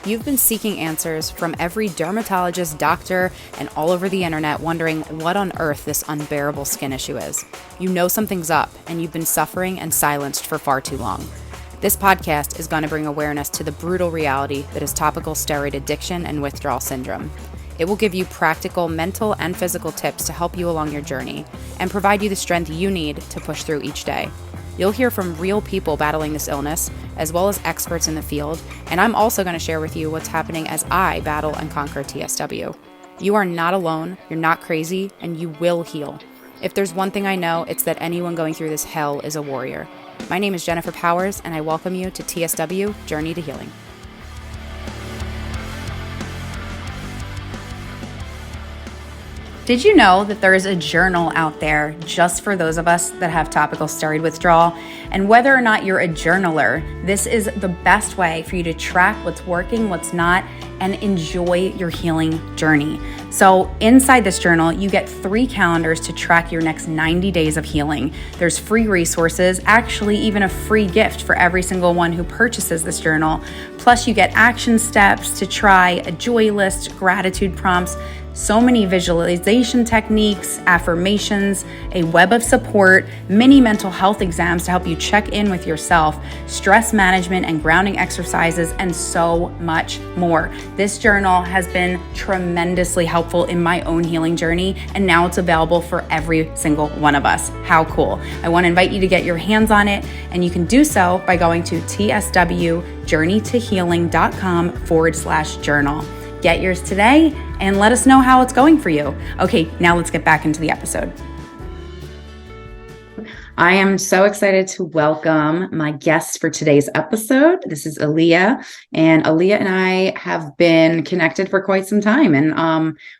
You've been seeking answers from every dermatologist, doctor, and all over the internet, wondering what on earth this unbearable skin issue is. You know something's up, and you've been suffering and silenced for far too long. This podcast is going to bring awareness to the brutal reality that is topical steroid addiction and withdrawal syndrome. It will give you practical mental and physical tips to help you along your journey and provide you the strength you need to push through each day. You'll hear from real people battling this illness, as well as experts in the field, and I'm also going to share with you what's happening as I battle and conquer TSW. You are not alone, you're not crazy, and you will heal. If there's one thing I know, it's that anyone going through this hell is a warrior. My name is Jennifer Powers, and I welcome you to TSW Journey to Healing. Did you know that there is a journal out there just for those of us that have topical steroid withdrawal? And whether or not you're a journaler, this is the best way for you to track what's working, what's not, and enjoy your healing journey. So inside this journal, you get 3 calendars to track your next 90 days of healing. There's free resources, actually even a free gift for every single one who purchases this journal. Plus you get action steps to try, a joy list, gratitude prompts, so many visualization techniques, affirmations, a web of support, mini mental health exams to help you check in with yourself, stress management and grounding exercises, and so much more. This journal has been tremendously helpful in my own healing journey, and now it's available for every single one of us. How cool. I want to invite you to get your hands on it, and you can do so by going to tswjourneytohealing.com/journal. Get yours today and let us know how it's going for you. Okay, now let's get back into the episode. I am so excited to welcome my guest for today's episode. This is Alia, and Alia and I have been connected for quite some time, and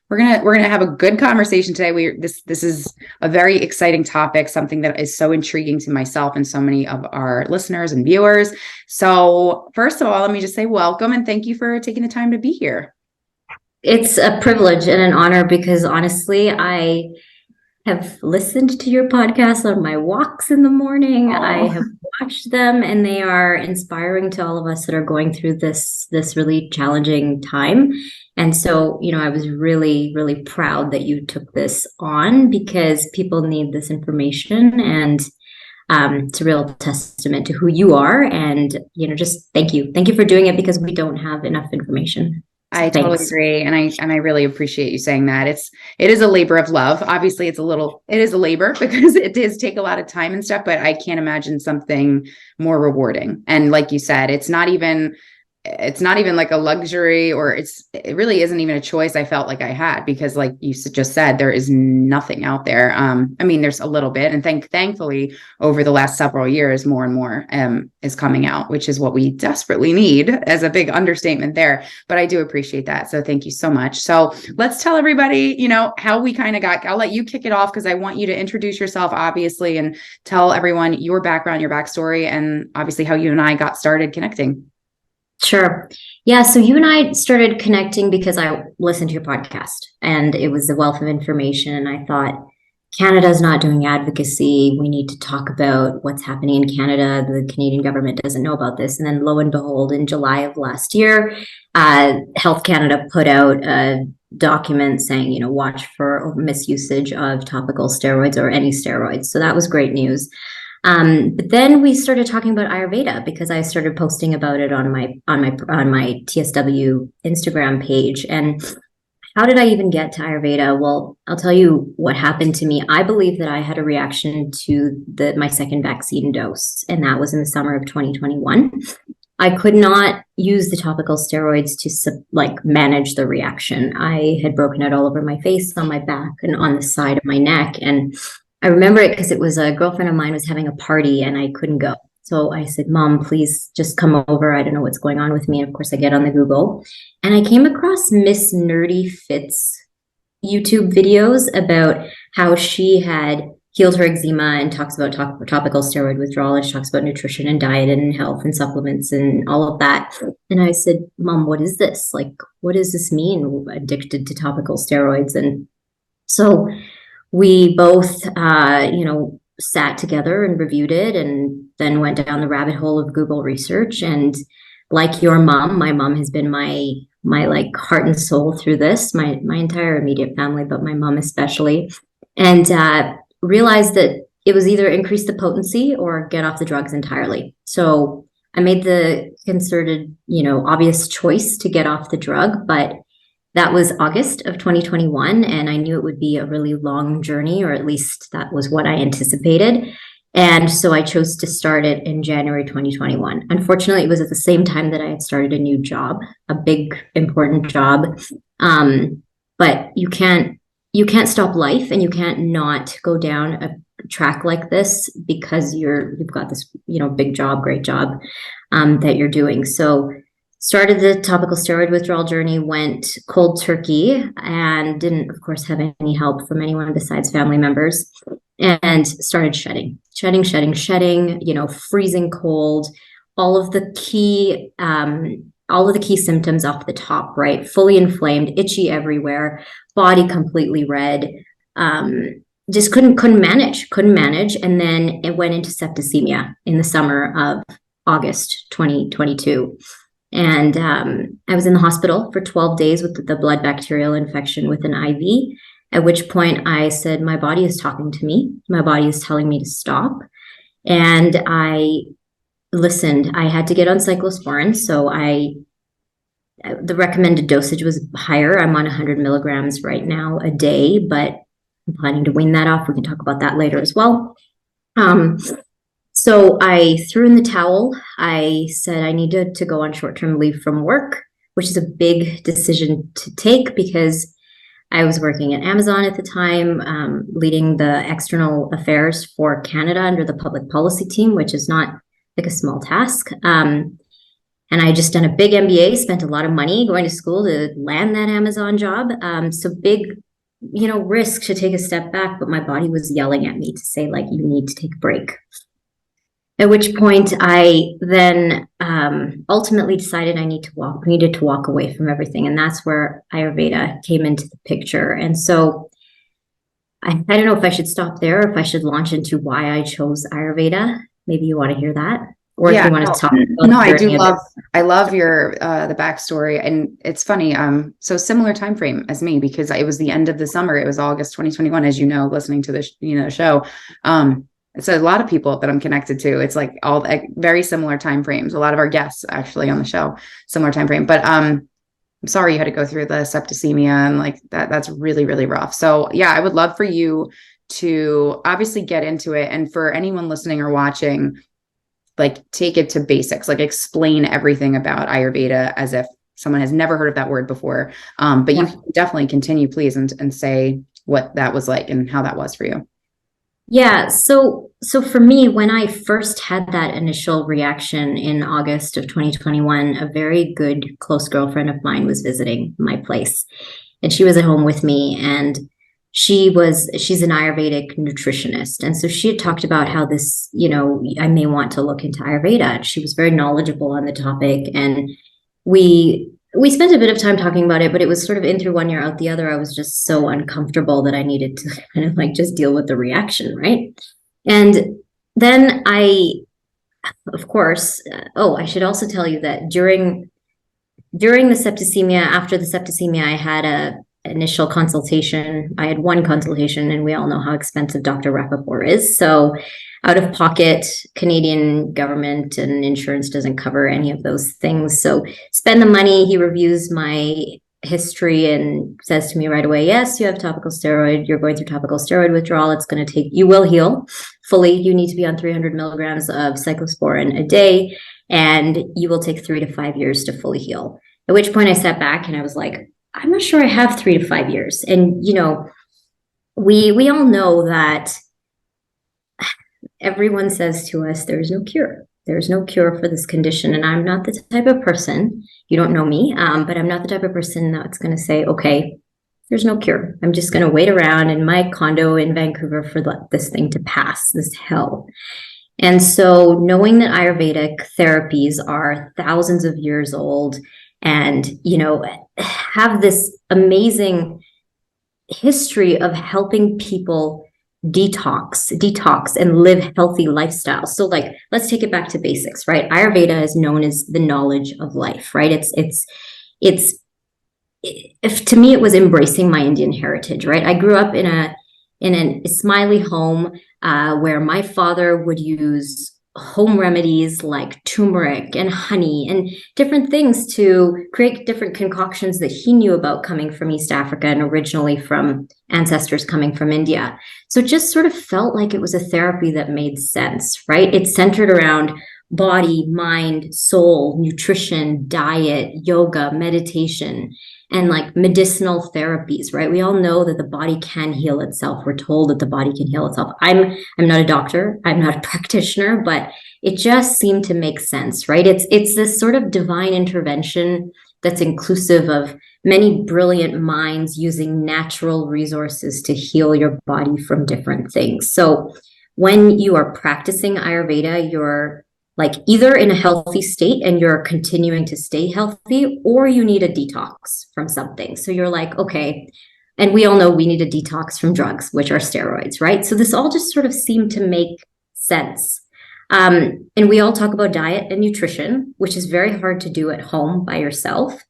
we're gonna have a good conversation today. This is a very exciting topic, something that is so intriguing to myself and so many of our listeners and viewers. So first of all, let me just say welcome and thank you for taking the time to be here. It's a privilege and an honor because honestly, I have listened to your podcast on my walks in the morning. Oh. I have watched them, and they are inspiring to all of us that are going through this really challenging time. And so, I was really, really proud that you took this on because people need this information, and it's a real testament to who you are. And, just thank you. Thank you for doing it because we don't have enough information. I totally agree. And I really appreciate you saying that. It is a labor of love. Obviously it is a labor because it does take a lot of time and stuff, but I can't imagine something more rewarding. And like you said, it's not even like a luxury, or it really isn't even a choice I felt like I had, because like you just said, there is nothing out there. There's a little bit, and thankfully over the last several years, more and more is coming out, which is what we desperately need, as a big understatement there. But I do appreciate that. So thank you so much. So let's tell everybody, how we kind of I'll let you kick it off because I want you to introduce yourself, obviously, and tell everyone your background, your backstory, and obviously how you and I got started connecting. Sure. Yeah. So you and I started connecting because I listened to your podcast, and it was a wealth of information. And I thought, Canada's not doing advocacy. We need to talk about what's happening in Canada. The Canadian government doesn't know about this. And then lo and behold, in July of last year, Health Canada put out a document saying, watch for misusage of topical steroids or any steroids. So that was great news. But then we started talking about Ayurveda because I started posting about it on my TSW Instagram page. And how did I even get to Ayurveda? Well, I'll tell you what happened to me. I believe that I had a reaction to my second vaccine dose, and that was in the summer of 2021. I could not use the topical steroids to manage the reaction. I had broken out all over my face, on my back, and on the side of my neck. And I remember it because it was a girlfriend of mine was having a party and I couldn't go. So I said, Mom, please just come over. I don't know what's going on with me. And of course I get on the Google and I came across Miss Nerdy Fit's YouTube videos about how she had healed her eczema and talks about topical steroid withdrawal. And she talks about nutrition and diet and health and supplements and all of that. And I said, Mom, what is this? What does this mean? Addicted to topical steroids. And so we both, sat together and reviewed it, and then went down the rabbit hole of Google research. And like your mom, my mom has been my like heart and soul through this, my entire immediate family, but my mom especially, and realized that it was either increase the potency or get off the drugs entirely. So I made the concerted, obvious choice to get off the drug, but that was August of 2021, and I knew it would be a really long journey, or at least that was what I anticipated. And so I chose to start it in January 2021. Unfortunately, it was at the same time that I had started a new job, a big, important job. But you can't stop life, and you can't not go down a track like this because you've got this, big job, great job that you're doing. So started the topical steroid withdrawal journey, went cold turkey, and didn't, of course, have any help from anyone besides family members, and started shedding, freezing cold, all of the key symptoms off the top, right? Fully inflamed, itchy everywhere, body completely red, just couldn't manage. And then it went into septicemia in the summer of August 2022. And I was in the hospital for 12 days with the blood bacterial infection with an IV, at which point I said, my body is talking to me. My body is telling me to stop. And I listened. I had to get on cyclosporin. So the recommended dosage was higher. I'm on 100 milligrams right now a day, but I'm planning to wean that off. We can talk about that later as well. So I threw in the towel. I said I needed to go on short-term leave from work, which is a big decision to take because I was working at Amazon at the time, leading the external affairs for Canada under the public policy team, which is not like a small task. And I had just done a big MBA, spent a lot of money going to school to land that Amazon job. So big, risk to take a step back, but my body was yelling at me to say, like, you need to take a break. At which point I then ultimately decided I needed to walk away from everything. And that's where Ayurveda came into the picture. And so I don't know if I should stop there or if I should launch into why I chose Ayurveda. Maybe you want to hear that? Or if you want to talk about no, I love your the backstory. And it's funny, so similar time frame as me, because it was the end of the summer. It was August 2021, as you know, listening to the show. It's a lot of people that I'm connected to. It's like all very similar time frames. A lot of our guests actually on the show, similar time frame. But I'm sorry you had to go through the septicemia and like that. That's really, really rough. So yeah, I would love for you to obviously get into it. And for anyone listening or watching, like take it to basics, like explain everything about Ayurveda as if someone has never heard of that word before. But you can definitely continue, please, and say what that was like and how that was for you. Yeah. So for me, when I first had that initial reaction in August of 2021, a very good close girlfriend of mine was visiting my place, and she was at home with me, and she's an Ayurvedic nutritionist. And so she had talked about how this, I may want to look into Ayurveda. She was very knowledgeable on the topic, and we spent a bit of time talking about it, but it was sort of in through one ear, out the other. I was just so uncomfortable that I needed to kind of like just deal with the reaction, right? And then of course, I should also tell you that during the septicemia, after the septicemia, I had an initial consultation. I had one consultation, and we all know how expensive Dr. Rappaport is. So out of pocket, Canadian government and insurance doesn't cover any of those things. So spend the money. He reviews my history and says to me right away, yes, you have topical steroid. You're going through topical steroid withdrawal. You will heal fully. You need to be on 300 milligrams of cyclosporin a day, and you will take 3 to 5 years to fully heal. At which point I sat back and I was like, I'm not sure I have 3 to 5 years. And, we all know that everyone says to us, there's no cure. There's no cure for this condition. And I'm not the type of person, you don't know me, but I'm not the type of person that's going to say, okay, there's no cure. I'm just going to wait around in my condo in Vancouver for this thing to pass, this hell. And so knowing that Ayurvedic therapies are thousands of years old and, have this amazing history of helping people detox and live healthy lifestyles. So like, let's take it back to basics, right? Ayurveda is known as the knowledge of life, right? If to me, it was embracing my Indian heritage, right? I grew up in a smiley home where my father would use home remedies like turmeric and honey and different things to create different concoctions that he knew about coming from East Africa and originally from ancestors coming from India. So it just sort of felt like it was a therapy that made sense, right? It's centered around body, mind, soul, nutrition, diet, yoga, meditation, and like medicinal therapies, right? We all know that the body can heal itself. We're told that the body can heal itself. I'm not a doctor, I'm not a practitioner, but it just seemed to make sense, right? It's this sort of divine intervention that's inclusive of many brilliant minds using natural resources to heal your body from different things. So when you are practicing Ayurveda, you're like either in a healthy state and you're continuing to stay healthy, or you need a detox from something. So you're like, okay, and we all know we need a detox from drugs, which are steroids, right? So this all just sort of seemed to make sense. And we all talk about diet and nutrition, which is very hard to do at home by yourself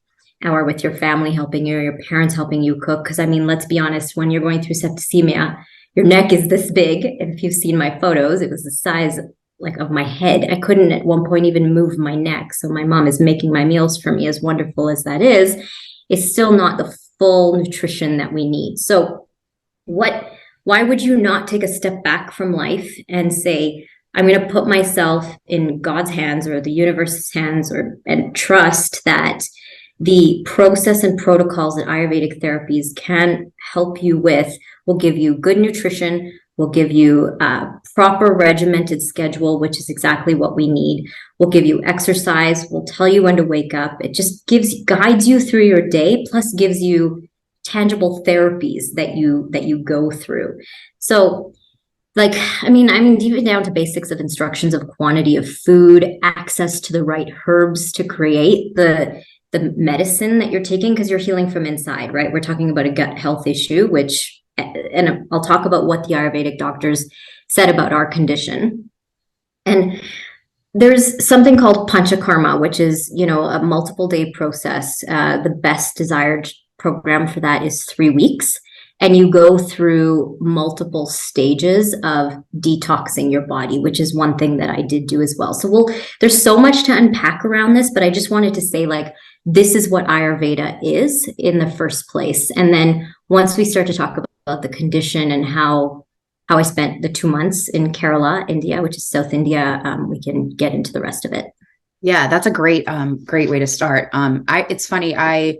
or with your family helping you or your parents helping you cook. Because I mean, let's be honest, when you're going through septicemia, your neck is this big. And if you've seen my photos, it was the size like of my head. I couldn't at one point even move my neck. So my mom is making my meals for me, as wonderful as that is. It's still not the full nutrition that we need. So why would you not take a step back from life and say, I'm going to put myself in God's hands or the universe's hands and trust that the process and protocols that Ayurvedic therapies can help you with will give you good nutrition, will give you a proper regimented schedule, which is exactly what we need. We'll give you exercise. We'll tell you when to wake up. It just guides you through your day, plus gives you tangible therapies that you go through. So like, I mean, I'm even down to basics of instructions of quantity of food, access to the right herbs to create the medicine that you're taking, because you're healing from inside, right? We're talking about a gut health issue, and I'll talk about what the Ayurvedic doctors said about our condition. And there's something called panchakarma, which is, a multiple day process. The best desired program for that is 3 weeks. And you go through multiple stages of detoxing your body, which is one thing that I did do as well. So there's so much to unpack around this, but I just wanted to say, like, this is what Ayurveda is in the first place. And then once we start to talk about the condition and how I spent the 2 months in Kerala, India, which is South India, we can get into the rest of it. Yeah, that's a great way to start. It's funny. My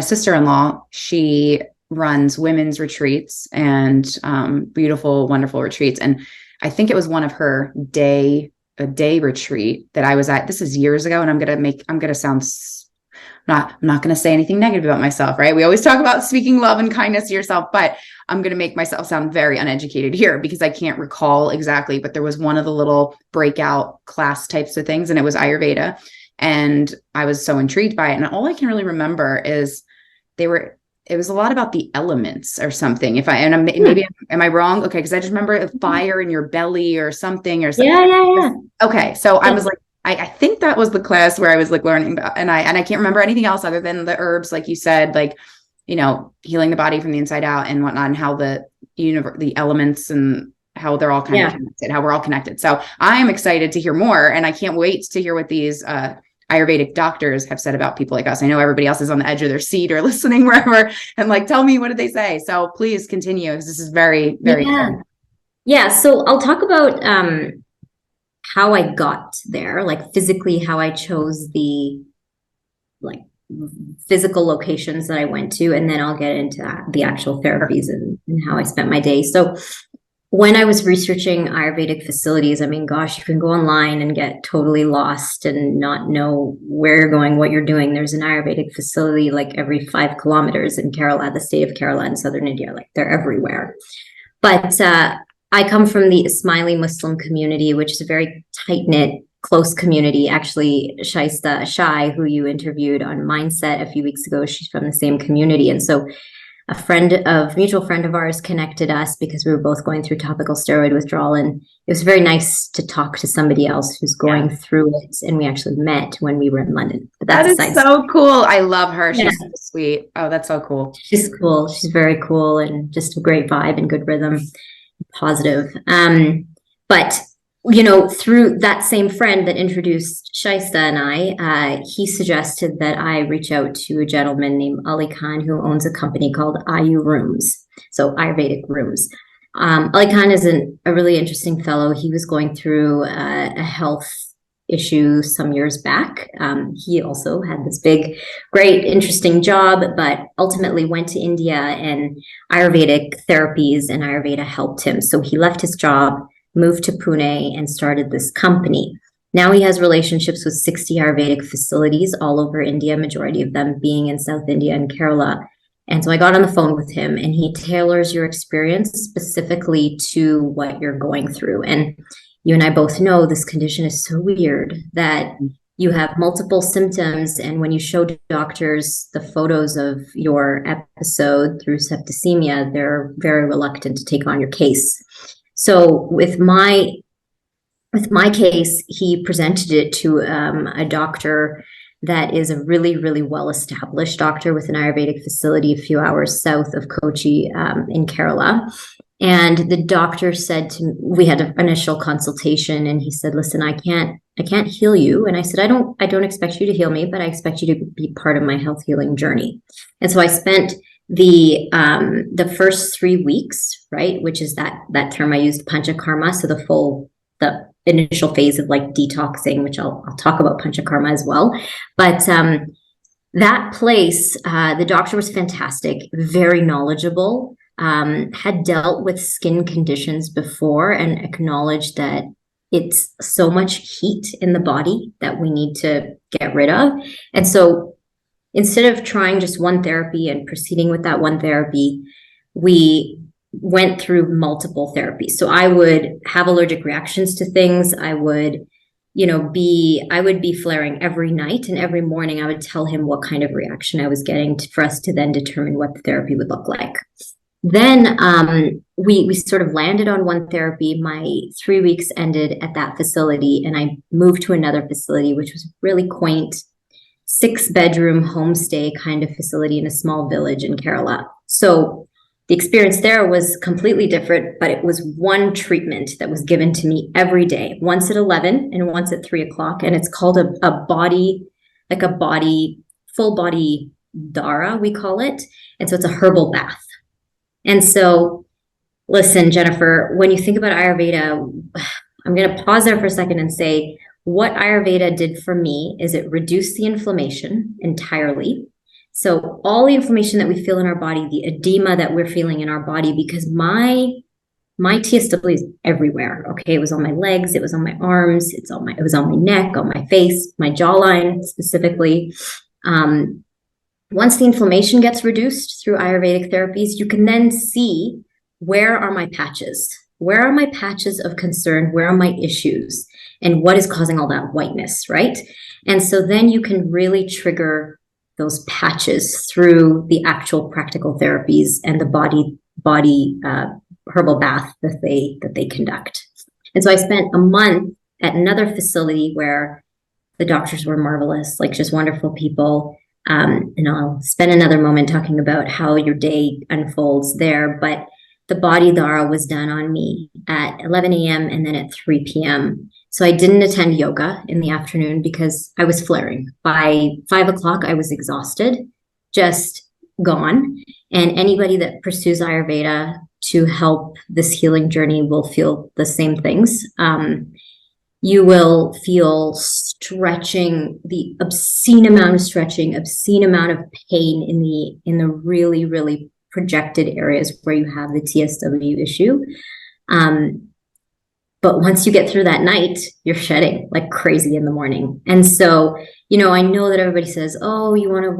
sister-in-law, she runs women's retreats and beautiful, wonderful retreats. And I think it was one of her a day retreat that I was at. This is years ago, and I'm gonna sound I'm not going to say anything negative about myself, right? We always talk about speaking love and kindness to yourself, but I'm going to make myself sound very uneducated here because I can't recall exactly, but there was one of the little breakout class types of things, and it was Ayurveda. And I was so intrigued by it. And all I can really remember is it was a lot about the elements or something. Am I wrong? Okay. Cause I just remember a fire in your belly or something or something. Yeah. Okay. So I was like, I think that was the class where I was like learning about, and I can't remember anything else other than the herbs, like you said, like, healing the body from the inside out and whatnot, and how the elements and how they're all kind of connected, how we're all connected. So I'm excited to hear more, and I can't wait to hear what these Ayurvedic doctors have said about people like us. I know everybody else is on the edge of their seat or listening wherever, and like, tell me, what did they say? So please continue, because this is very, very exciting. Yeah. So I'll talk about how I got there, like physically, how I chose the like physical locations that I went to, and then I'll get into the actual therapies and how I spent my day. So when I was researching Ayurvedic facilities, I mean, gosh, you can go online and get totally lost and not know where you're going, what you're doing. There's an Ayurvedic facility like every 5 kilometers in Kerala, the state of Kerala in southern India. Like, they're everywhere. But I come from the Ismaili Muslim community, which is a very tight-knit, close community. Actually, Shaista Shai, who you interviewed on Mindset a few weeks ago, she's from the same community. And so mutual friend of ours connected us because we were both going through topical steroid withdrawal, and it was very nice to talk to somebody else who's going through it. And we actually met when we were in London. But that is so cool. I love her. She's so sweet. Oh, that's so cool. She's cool. She's very cool and just a great vibe and good rhythm, positive. But through that same friend that introduced Shaista and I, he suggested that I reach out to a gentleman named Ali Khan who owns a company called Ayu Rooms, so Ayurvedic Rooms. Ali Khan is a really interesting fellow. He was going through a health issue some years back. He also had this big, great, interesting job, but ultimately went to India, and Ayurvedic therapies and Ayurveda helped him. So he left his job, moved to Pune, and started this company. Now he has relationships with 60 Ayurvedic facilities all over India, majority of them being in South India and Kerala. And so I got on the phone with him, and he tailors your experience specifically to what you're going through. And you and I both know this condition is so weird that you have multiple symptoms. And when you show doctors the photos of your episode through septicemia, they're very reluctant to take on your case. So with my case, he presented it to a doctor that is a really, really well-established doctor with an Ayurvedic facility a few hours south of Kochi in Kerala. And the doctor said to me, we had an initial consultation, and he said, "Listen, I can't heal you." And I said, I don't expect you to heal me, but I expect you to be part of my health healing journey. And so I spent the first 3 weeks, right, which is that term I used, panchakarma, so the initial phase of like detoxing, which I'll talk about panchakarma as well. But that place, the doctor was fantastic, very knowledgeable, had dealt with skin conditions before and acknowledged that it's so much heat in the body that we need to get rid of. And so instead of trying just one therapy and proceeding with that one therapy, we went through multiple therapies. So I would have allergic reactions to things. I would be flaring every night, and every morning I would tell him what kind of reaction I was getting for us to then determine what the therapy would look like. Then we sort of landed on one therapy. My 3 weeks ended at that facility, and I moved to another facility, which was really quaint, 6-bedroom homestay kind of facility in a small village in Kerala. So the experience there was completely different, but it was one treatment that was given to me every day, once at 11 and once at 3 o'clock. And it's called full body dara, we call it. And so it's a herbal bath. And so, listen, Jennifer, when you think about Ayurveda, I'm going to pause there for a second and say what Ayurveda did for me is it reduced the inflammation entirely. So all the inflammation that we feel in our body, the edema that we're feeling in our body, because my TSW is everywhere. Okay, it was on my legs, it was on my arms, it was on my neck, on my face, my jawline specifically. Once the inflammation gets reduced through Ayurvedic therapies, you can then see, where are my patches? Where are my patches of concern? Where are my issues? And what is causing all that whiteness, right? And so then you can really trigger those patches through the actual practical therapies and the body herbal bath that they conduct. And so I spent a month at another facility where the doctors were marvelous, like just wonderful people. And I'll spend another moment talking about how your day unfolds there. But the body dhara was done on me at 11 a.m. and then at 3 p.m. So I didn't attend yoga in the afternoon because I was flaring. By 5 o'clock, I was exhausted, just gone. And anybody that pursues Ayurveda to help this healing journey will feel the same things. You will feel stretching, the obscene amount of stretching, obscene amount of pain in the really, really projected areas where you have the TSW issue. But once you get through that night, you're shedding like crazy in the morning. And so, I know that everybody says, oh, you want to,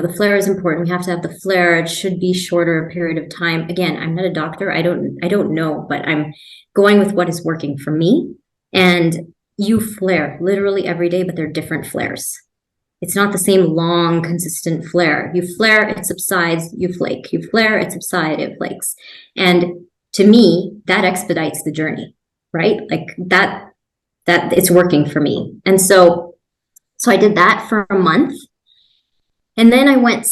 the flare is important. We have to have the flare. It should be shorter period of time. Again, I'm not a doctor. I don't know, but I'm going with what is working for me. And you flare literally every day, but they're different flares. It's not the same long, consistent flare. You flare, it subsides, you flake. You flare, it subsides, it flakes. And to me, that expedites the journey, right? Like that it's working for me. And so I did that for a month. And then I went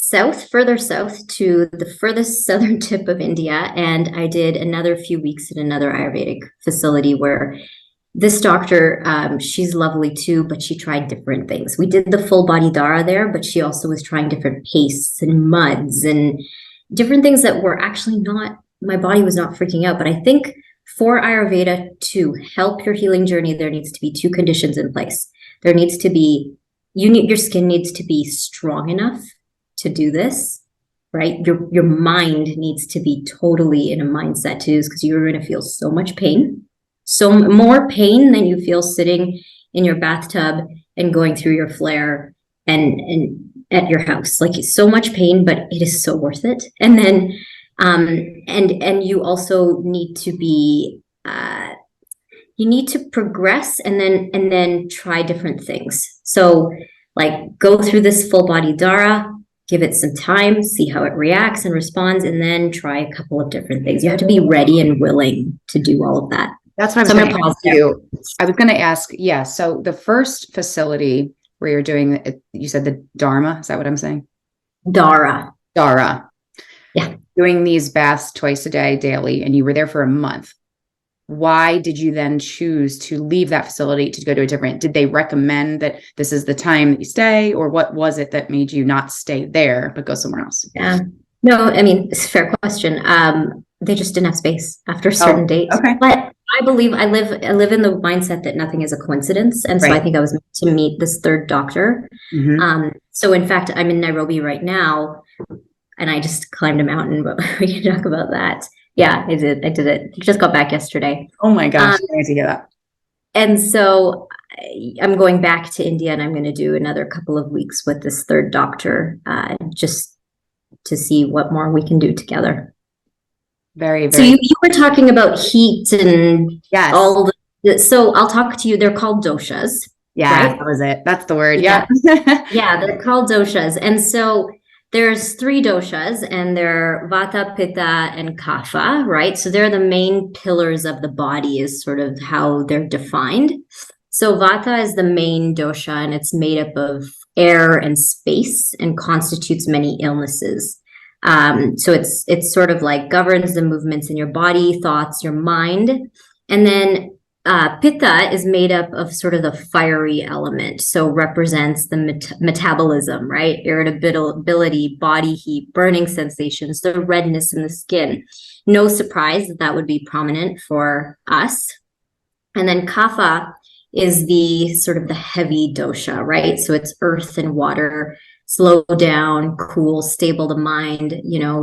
further south to the furthest southern tip of India. And I did another few weeks in another Ayurvedic facility where this doctor, she's lovely too, but she tried different things. We did the full body Dara there, but she also was trying different pastes and muds and different things that were actually not, my body was not freaking out. But I think for Ayurveda to help your healing journey, there needs to be two conditions in place. There needs to be, your skin needs to be strong enough to do this, right? Your mind needs to be totally in a mindset to do this, because you're going to feel so much pain, so more pain than you feel sitting in your bathtub and going through your flare and at your house. Like, it's so much pain, but it is so worth it. And then and you also need to be you need to progress and then try different things. So like, go through this full body Dara, give it some time, see how it reacts and responds, and then try a couple of different things. You have to be ready and willing to do all of that. That's what I was going to ask you. I was going to ask, yeah. So the first facility where you're doing it, you said the Dharma, is that what I'm saying? Dara. Yeah. Doing these baths twice a day, daily, and you were there for a month. Why did you then choose to leave that facility to go to a different? Did they recommend that this is the time that you stay, or what was it that made you not stay there but go somewhere else? Yeah, no, I mean, it's a fair question. They just didn't have space after a certain date. Okay. But I believe I live in the mindset that nothing is a coincidence, and so I think I was meant to meet this third doctor. Mm-hmm. So in fact, I'm in Nairobi right now, and I just climbed a mountain, but we can talk about that. Yeah, I did it. Just got back yesterday. Oh my gosh, I need to hear that. And so I'm going back to India, and I'm going to do another couple of weeks with this third doctor, just to see what more we can do together. Very, very. So you were talking about heat and yes. all the, so I'll talk to you. They're called doshas. Yeah, right? That was it. That's the word. Yeah. Yeah, they're called doshas. And so there's 3 doshas, and they're Vata, Pitta, and Kapha, right? So they're the main pillars of the body, is sort of how they're defined. So Vata is the main dosha, and it's made up of air and space and constitutes many illnesses. So it's sort of like governs the movements in your body, thoughts, your mind. And then Pitta is made up of sort of the fiery element, so represents the metabolism, right? Irritability, body heat, burning sensations, the redness in the skin. No surprise that would be prominent for us. And then Kapha is the sort of the heavy dosha, right? So it's earth and water, slow down, cool, stable the mind,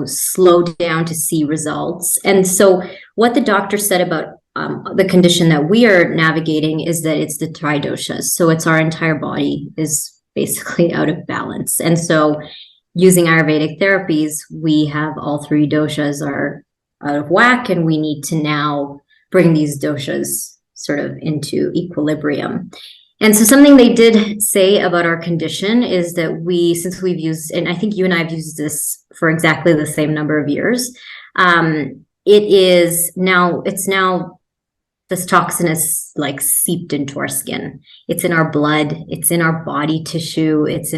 slow down to see results. And so what the doctor said about the condition that we are navigating is that it's the tridoshas. So it's our entire body is basically out of balance. And so using Ayurvedic therapies, we have all 3 doshas are out of whack, and we need to now bring these doshas sort of into equilibrium. And so something they did say about our condition is that since we've used, and I think you and I have used this for exactly the same number of years, it's now this toxin is like seeped into our skin. It's in our blood, it's in our body tissue, it's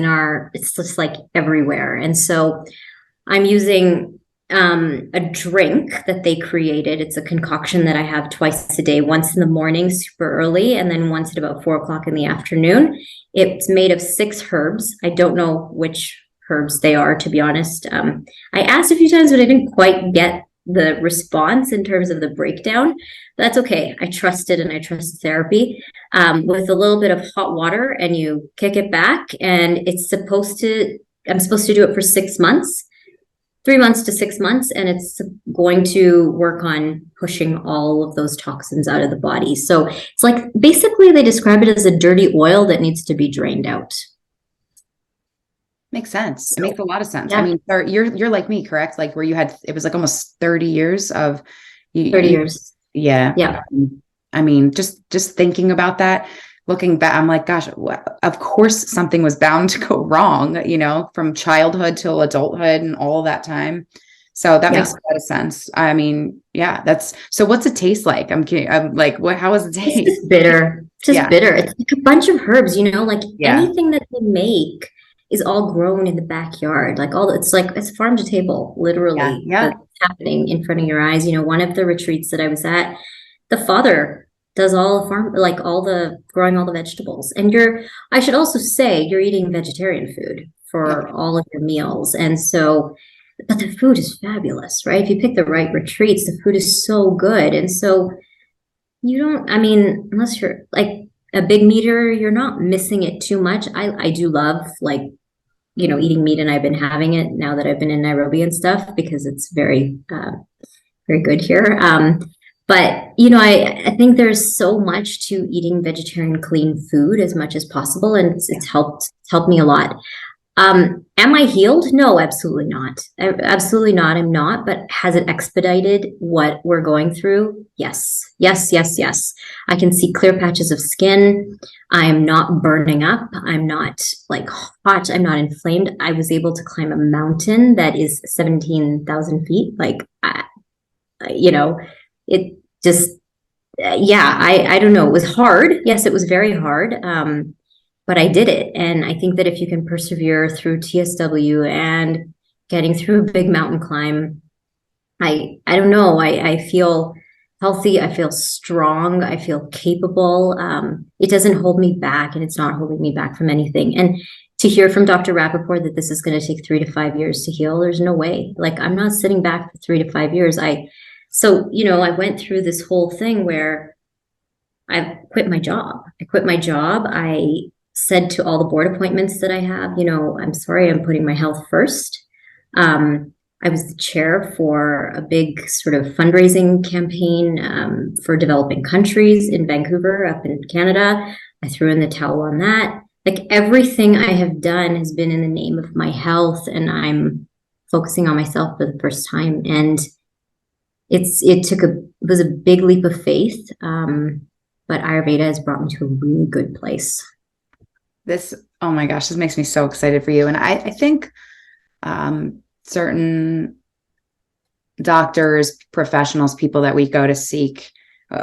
just like everywhere. And so I'm using a drink that they created. It's a concoction that I have twice a day, once in the morning, super early, and then once at about 4:00 in the afternoon. It's made of 6 herbs. I don't know which herbs they are, to be honest. I asked a few times, but I didn't quite get the response in terms of the breakdown. That's okay. I trust it, and I trust therapy. With a little bit of hot water, and you kick it back, and I'm supposed to do it for 6 months. 3 months to 6 months, and it's going to work on pushing all of those toxins out of the body. So it's like, basically they describe it as a dirty oil that needs to be drained out. Makes sense. It makes a lot of sense. Yeah. I mean, you're like me, correct? Like where it was like almost 30 years of 30 years. Yeah. Yeah. I mean, just thinking about that, looking back, I'm like, gosh, of course something was bound to go wrong, you know, from childhood till adulthood and all that time. So that makes a lot of sense. I mean, yeah, so what's it taste like? I'm like, how is it taste? It's just bitter. Just bitter. It's like a bunch of herbs, you know, like anything that they make is all grown in the backyard. Like it's farm to table, literally. Yeah. That's happening in front of your eyes. You know, one of the retreats that I was at, the father does all the farm, like growing all the vegetables. And I should also say, you're eating vegetarian food for all of your meals. And so, but the food is fabulous, right? If you pick the right retreats, the food is so good. And so unless you're like a big meater, you're not missing it too much. I do love, like, you know, eating meat, and I've been having it now that I've been in Nairobi and stuff, because it's very, very good here. But, you know, I think there's so much to eating vegetarian clean food as much as possible. And it's helped me a lot. Am I healed? No, absolutely not. Absolutely not. I'm not. But has it expedited what we're going through? Yes. Yes, yes, yes. I can see clear patches of skin. I'm not burning up. I'm not like hot. I'm not inflamed. I was able to climb a mountain that is 17,000 feet. Like, you know, it just, I don't know. It was hard. Yes, it was very hard. But I did it. And I think that if you can persevere through TSW and getting through a big mountain climb, I don't know. I feel healthy. I feel strong. I feel capable. It doesn't hold me back, and it's not holding me back from anything. And to hear from Dr. Rappaport that this is going to take 3 to 5 years to heal, there's no way. Like, I'm not sitting back for 3 to 5 years. So, you know, I went through this whole thing where I quit my job. I said to all the board appointments that I have, you know, I'm sorry, I'm putting my health first. I was the chair for a big sort of fundraising campaign for developing countries in Vancouver, up in Canada. I threw in the towel on that. Like, everything I have done has been in the name of my health, and I'm focusing on myself for the first time. And it was a big leap of faith. But Ayurveda has brought me to a really good place. Oh my gosh, this makes me so excited for you. And I think certain doctors, professionals, people that we go to seek,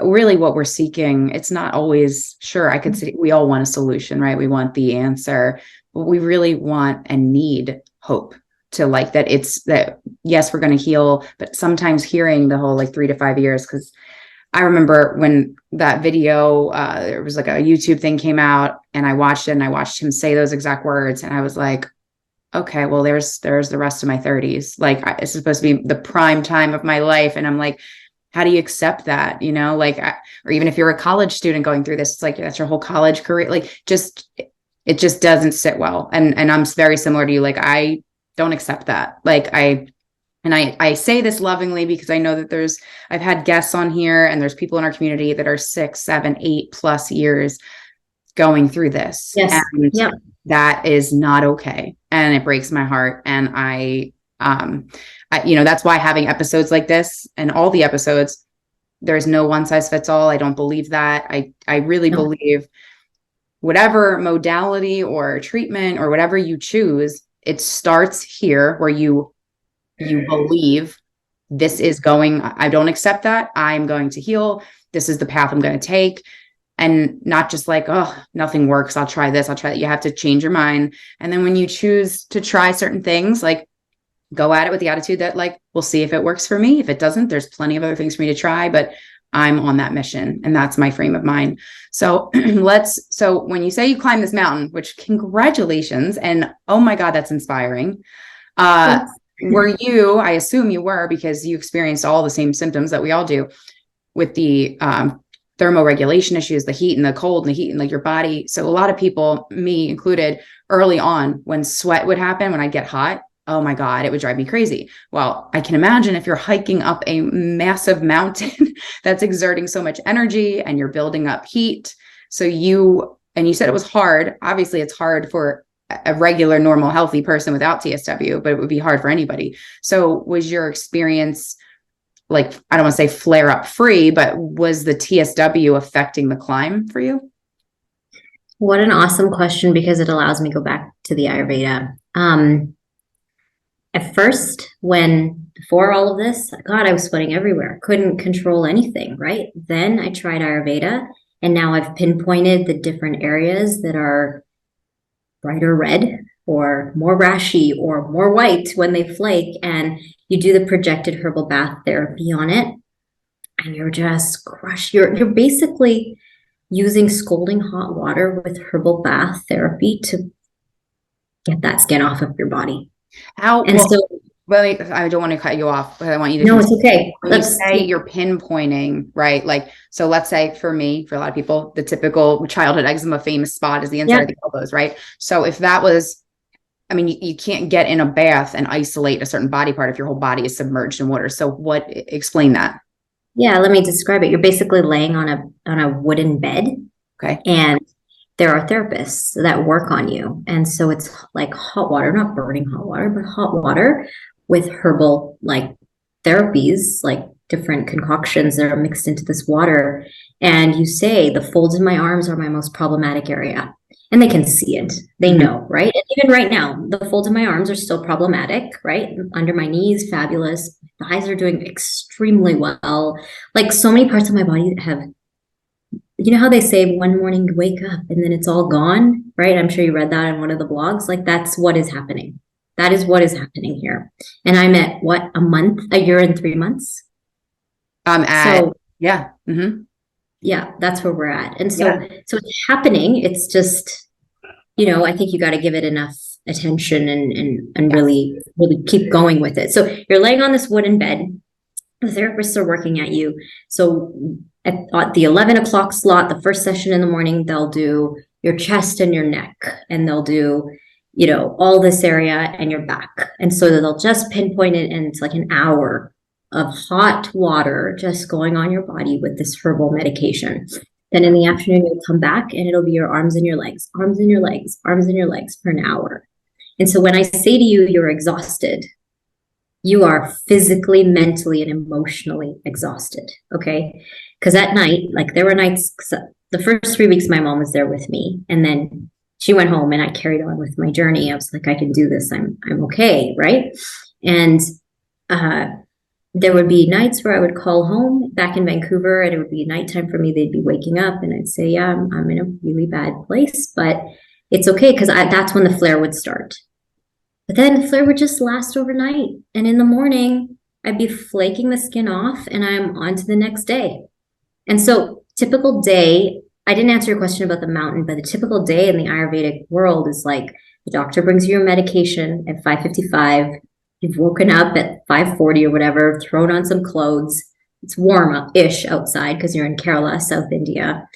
really what we're seeking, it's not always, sure, I could say we all want a solution, right? We want the answer, but we really want and need hope to, like, that yes, we're going to heal, but sometimes hearing the whole, like, 3 to 5 years, because I remember when that video, there was like a YouTube thing came out, and I watched it, and I watched him say those exact words. And I was like, okay, well, there's the rest of my 30s. Like, it's supposed to be the prime time of my life. And I'm like, how do you accept that? You know, like, or even if you're a college student going through this, it's like, that's your whole college career. Like, it just doesn't sit well. And I'm very similar to you. Like, I don't accept that. Like, I say this lovingly, because I know that I've had guests on here, and there's people in our community that are 6, 7, 8+ years going through this. Yes. And that is not okay. And it breaks my heart. And I, you know, that's why having episodes like this, and all the episodes, there's no one size fits all. I don't believe that. I really believe whatever modality or treatment or whatever you choose, it starts here, where you believe this is I don't accept that. I'm going to heal. This is the path I'm going to take. And not just like, oh, nothing works, I'll try this, I'll try that. You have to change your mind. And then when you choose to try certain things, like, go at it with the attitude that, like, we'll see if it works for me. If it doesn't, there's plenty of other things for me to try, but I'm on that mission, and that's my frame of mind. So so when you say you climb this mountain, which, congratulations. And oh my God, that's inspiring. Were you, I assume you were, because you experienced all the same symptoms that we all do with the thermoregulation issues, the heat and the cold and the heat and, like, your body. So a lot of people, me included, early on, when sweat would happen, when I get hot, oh my God, it would drive me crazy. Well, I can imagine if you're hiking up a massive mountain that's exerting so much energy, and you're building up heat. So you said it was hard. Obviously, it's hard for a regular, normal, healthy person without TSW, but it would be hard for anybody. So was your experience, like, I don't want to say flare up free, but was the TSW affecting the climb for you? What an awesome question, because it allows me to go back to the Ayurveda. At first, before all of this, God, I was sweating everywhere. Couldn't control anything, right? Then I tried Ayurveda, and now I've pinpointed the different areas that are brighter red or more rashy or more white when they flake. And you do the projected herbal bath therapy on it, and you're just crushed. You're basically using scalding hot water with herbal bath therapy to get that skin off of your body. I don't want to cut you off, but I want you to. No, it's okay. When you say you're pinpointing, right? Like, so let's say for me, for a lot of people, the typical childhood eczema famous spot is the inside of the elbows, right? So if that was, I mean, you can't get in a bath and isolate a certain body part if your whole body is submerged in water. So explain that. Yeah, let me describe it. You're basically laying on a wooden bed. Okay. And there are therapists that work on you. And so it's like hot water, not burning hot water, but hot water with herbal like therapies, like different concoctions that are mixed into this water. And you say the folds in my arms are my most problematic area. And they can see it. They know, right? And even right now, the folds in my arms are still problematic, right? Under my knees, fabulous. Thighs are doing extremely well. Like so many parts of my body have, you know how they say one morning you wake up and then it's all gone, right? I'm sure you read that in one of the blogs. Like that's what is happening. That is what is happening here. And I'm at what, a year and 3 months? Yeah. Mm-hmm. Yeah, that's where we're at. And so it's happening. It's just, I think you got to give it enough attention and really, really keep going with it. So you're laying on this wooden bed. The therapists are working at you. So at the 11 o'clock slot, the first session in the morning, they'll do your chest and your neck, and they'll do, all this area and your back. And so they'll just pinpoint it, and it's like an hour of hot water just going on your body with this herbal medication. Then in the afternoon, you'll come back and it'll be your arms and your legs, arms and your legs, arms and your legs for an hour. And so when I say to you, you're exhausted, you are physically, mentally, and emotionally exhausted. Okay. Because at night, like there were nights, the first 3 weeks, my mom was there with me. And then she went home and I carried on with my journey. I was like, I can do this. I'm okay. Right. And, there would be nights where I would call home back in Vancouver, and it would be nighttime for me. They'd be waking up and I'd say, yeah, I'm in a really bad place, but it's okay. Because that's when the flare would start. But then the flare would just last overnight. And in the morning, I'd be flaking the skin off and I'm on to the next day. And so typical day, I didn't answer your question about the mountain, but the typical day in the Ayurvedic world is like the doctor brings you your medication at 5:55. You've woken up at 5:40 or whatever, thrown on some clothes. It's warm-ish outside because you're in Kerala, South India.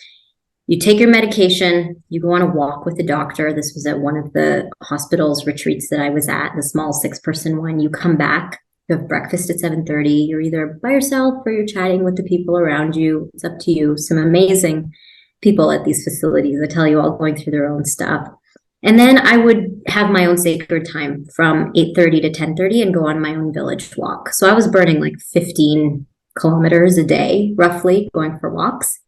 You take your medication, you go on a walk with the doctor. This was at one of the hospital's retreats that I was at, the small 6-person one. You come back, you have breakfast at 7:30. You're either by yourself or you're chatting with the people around you. It's up to you. Some amazing people at these facilities, I tell you, all going through their own stuff. And then I would have my own sacred time from 8:30 to 10:30 and go on my own village walk. So I was burning like 15 kilometers a day, roughly, going for walks.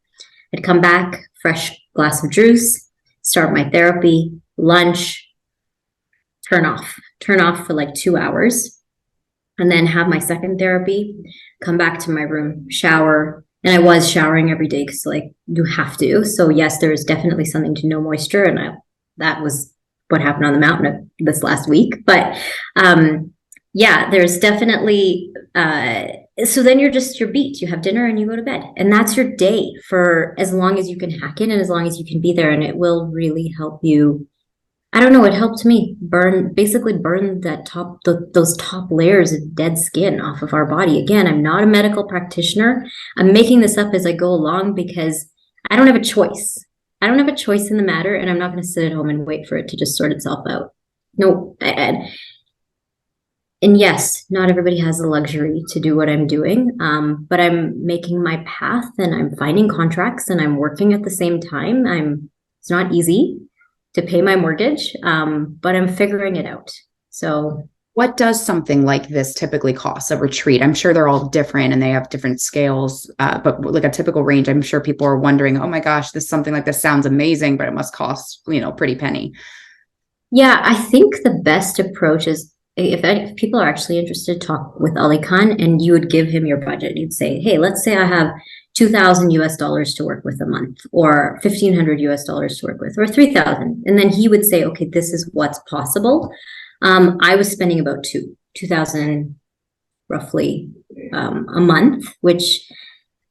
I'd come back, fresh glass of juice, start my therapy, lunch, turn off for like 2 hours, and then have my second therapy, come back to my room, shower. And I was showering every day because like you have to. So yes, there's definitely something to no moisture, and that was what happened on the mountain this last week. But there's definitely, so then you're beat. You have dinner and you go to bed. And that's your day for as long as you can hack in and as long as you can be there. And it will really help you. I don't know, it helped me burn those top layers of dead skin off of our body. Again, I'm not a medical practitioner. I'm making this up as I go along because I don't have a choice. I don't have a choice in the matter, and I'm not going to sit at home and wait for it to just sort itself out. No. And yes, not everybody has the luxury to do what I'm doing, but I'm making my path and I'm finding contracts and I'm working at the same time. It's not easy to pay my mortgage, but I'm figuring it out. So What does something like this typically cost, a retreat? I'm sure they're all different and they have different scales, but like a typical range, I'm sure people are wondering, oh my gosh, something like this sounds amazing, but it must cost, pretty penny. Yeah, I think the best approach is if people are actually interested, talk with Ali Khan and you would give him your budget. You'd say, hey, let's say I have 2,000 US dollars to work with a month, or 1,500 US dollars to work with, or 3,000. And then he would say, okay, this is what's possible. I was spending about 2,000 roughly a month, which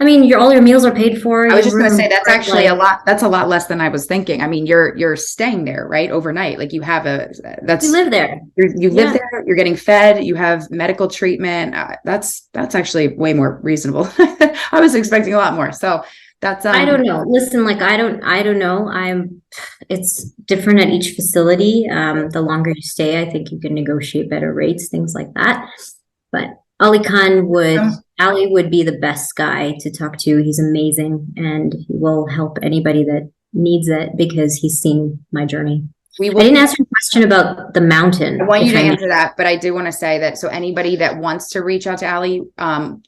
I mean, all your meals are paid for. I was just going to say that's actually like, a lot. That's a lot less than I was thinking. I mean, you're staying there, right? Overnight. Like you have you live there. You live there. You're getting fed. You have medical treatment. That's actually way more reasonable. I was expecting a lot more. So that's I don't know. Listen, like I don't know. It's different at each facility. The longer you stay, I think you can negotiate better rates, things like that. But Ali would be the best guy to talk to. He's amazing and he will help anybody that needs it because he's seen my journey. I didn't answer your question about the mountain. I want you to answer that, but I do want to say that, so anybody that wants to reach out to Ali,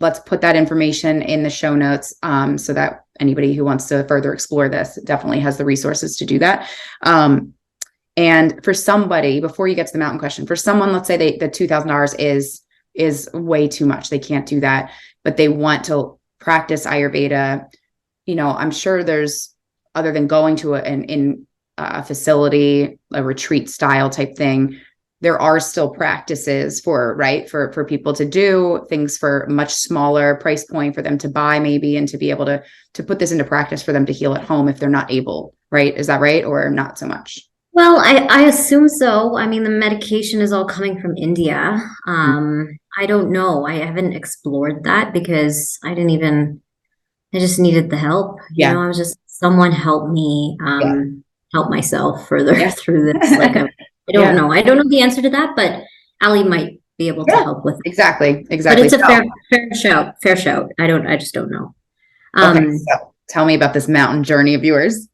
let's put that information in the show notes, so that anybody who wants to further explore this definitely has the resources to do that. And for somebody, before you get to the mountain question, for someone, let's say the $2,000 is way too much. They can't do that, but they want to practice Ayurveda. I'm sure there's, other than going to a facility, a retreat style type thing, there are still practices for people to do things for much smaller price point for them to buy maybe, and to be able to put this into practice for them to heal at home if they're not able, right? Is that right? Or not so much? Well, I assume so. I mean, the medication is all coming from India. I don't know. I haven't explored that because I just needed the help. Yeah. I was just, someone help me help myself further through this. Like, I don't know. I don't know the answer to that, but Ali might be able to help with it. Exactly. But it's a fair shout. I just don't know. Okay, so tell me about this mountain journey of yours.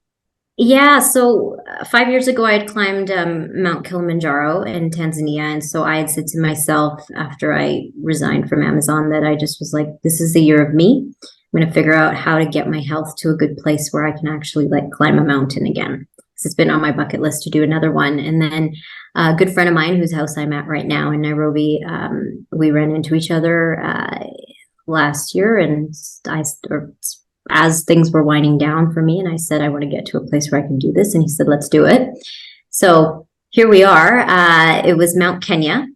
Yeah, so 5 years ago, I had climbed Mount Kilimanjaro in Tanzania. And so I had said to myself after I resigned from Amazon that I just was like, this is the year of me. I'm going to figure out how to get my health to a good place where I can actually climb a mountain again. Because it's been on my bucket list to do another one. And then a good friend of mine whose house I'm at right now in Nairobi, we ran into each other last year, and as things were winding down for me, and I said, I want to get to a place where I can do this. And he said, let's do it. So here we are. It was Mount Kenya,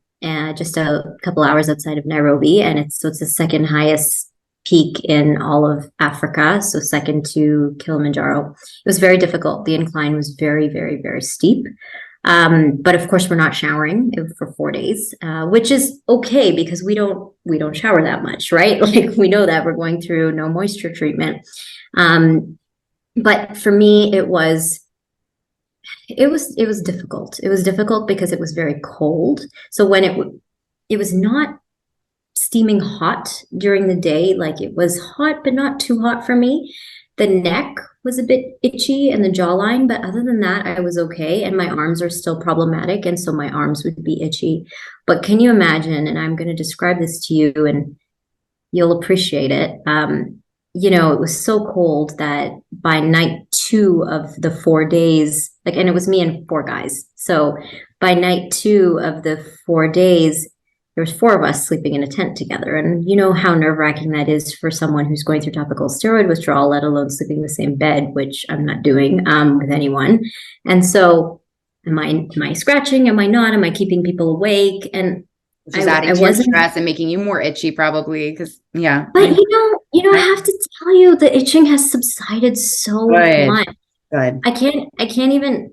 just a couple hours outside of Nairobi. And it's the second highest peak in all of Africa. So second to Kilimanjaro. It was very difficult. The incline was very, very, very steep. But of course, we're not showering for 4 days, which is okay because we don't shower that much, right? Like we know that we're going through no moisture treatment. But for me, it was difficult. It was difficult because it was very cold. So when it was not steaming hot during the day, like it was hot, but not too hot for me. The neck was a bit itchy and the jawline, but other than that, I was okay. And my arms are still problematic. And so my arms would be itchy. But can you imagine, and I'm going to describe this to you and you'll appreciate it. It was so cold that by night 2 of the 4 days, and it was me and 4 guys. So by night 2 of the 4 days, there was 4 of us sleeping in a tent together. And you know how nerve-wracking that is for someone who's going through topical steroid withdrawal, let alone sleeping in the same bed, which I'm not doing with anyone. And so am I scratching? Am I not? Am I keeping people awake? And Which is adding to your stress and making you more itchy probably because, yeah. But I have to tell you, the itching has subsided so much. Good. I can't even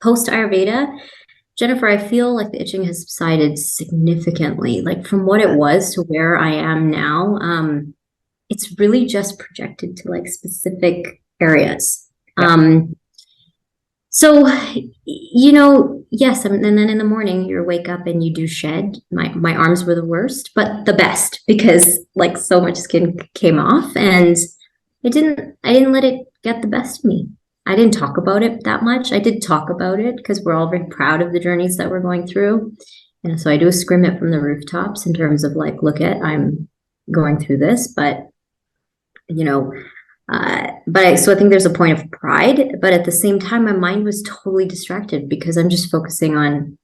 post Ayurveda. Jennifer, I feel like the itching has subsided significantly, from what it was to where I am now. It's really just projected to specific areas. Yeah. So, yes. And then in the morning you wake up and you do shed. My arms were the worst, but the best because so much skin came off and I didn't let it get the best of me. I didn't talk about it that much. I did talk about it because we're all very proud of the journeys that we're going through. And so I do scream it from the rooftops in terms of like, look at, I'm going through this, but you know, so I think there's a point of pride, but at the same time, my mind was totally distracted because I'm just focusing on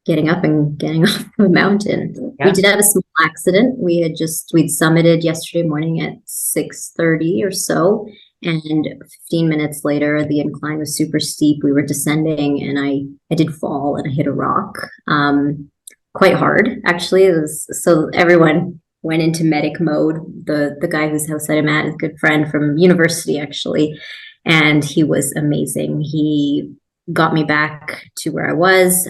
getting up and getting off the mountain. Yeah. We did have a small accident. We'd summited yesterday morning at 6:30 or so. And 15 minutes later, the incline was super steep. We were descending and I did fall and I hit a rock. Quite hard, actually. So everyone went into medic mode. The guy whose house I'm at is a good friend from university, actually. And he was amazing. He got me back to where I was.